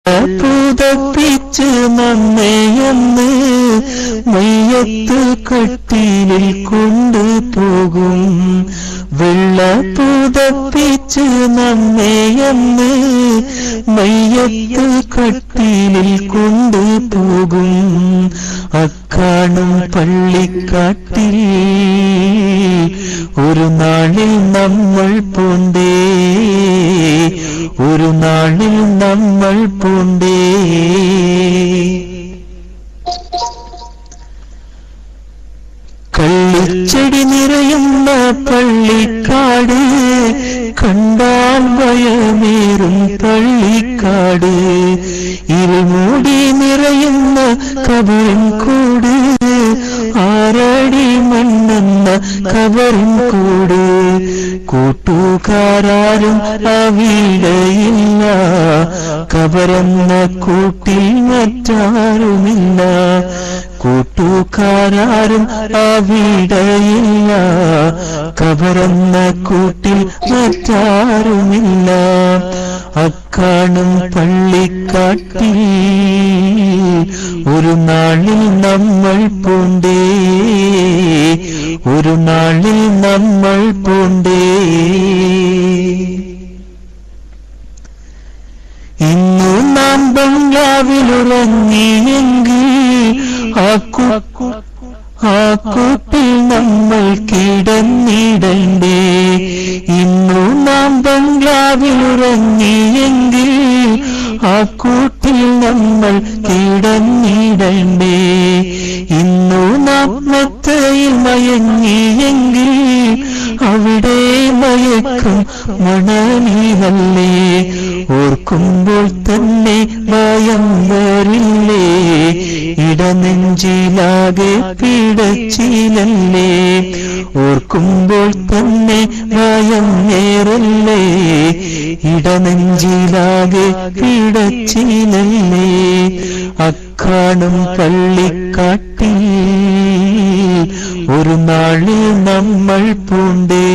പുതപ്പിച്ച് നമ്മെയെന്ന് മയ്യത്ത് കട്ടിലിൽ കൊണ്ടുപോകും. വെള്ള പുതപ്പിച്ച് നമ്മെയെന്ന് മയ്യത്ത് കട്ടിലിൽ കൊണ്ടുപോകും. അക്കാണും പള്ളിക്കാട്ടിൽ ഒരു നാളിൽ നമ്മൾ പോണ്ടേ, ഒരു നാളിൽ നമ്മൾ പോണ്ടേ. കള്ളിച്ചെടി നിറയുന്ന പള്ളിക്കാട്, കണ്ടാൽ ഭയമേറും പള്ളിക്കാട്. ഇരുമൂടി നിറയുന്ന കബറിൻ കൂട്, ആരടി മണ്ണെന്ന കബറിൻ കൂട്. കൂട്ടുകാരും അവിടെയില്ല, കബറെന്ന കൂട്ടിൽ മറ്റാരുമില്ല. കൂട്ടുകാരും അവിടെയില്ല, കബറെന്ന കൂട്ടിൽ മറ്റാരുമില്ല. അക്കാണും പള്ളിക്കാട്ടിൽ ഒരു നാളിൽ നമ്മൾ പോണ്ടേ, ഒരു നാളിൽ നമ്മൾ പോണ്ടേ. ഇന്നു നാം ബംഗ്ലാവിലുറങ്ങിയെങ്കിൽ ആ കൂട്ടിൽ നമ്മൾ കിടന്നിടണ്ടേ. ഇന്നു നാം ബംഗ്ലാവിലുറങ്ങിയെങ്കിൽ ആ കൂട്ടിൽ നമ്മൾ കിടന്നിടണ്ടേ. ഇന്നു നാം മെത്തയിൽ മയങ്ങിയെങ്കിൽ അവിടെ മയക്കം മണലിലല്ലേ. ഓർക്കുമ്പോൾ തന്നെ ഭയം വരില്ലേ, ഇടനെഞ്ചിലാകെ പിടച്ചിലല്ലേ. ഓർക്കുമ്പോൾ തന്നെ ഭയം നേരല്ലേ, ഇടനെഞ്ചിലാകെ പിടച്ചിലല്ലേ. അക്കാണും പള്ളിക്കാട്ടിൽ ഒരു നാളിൽ നമ്മൾ പോണ്ടേ.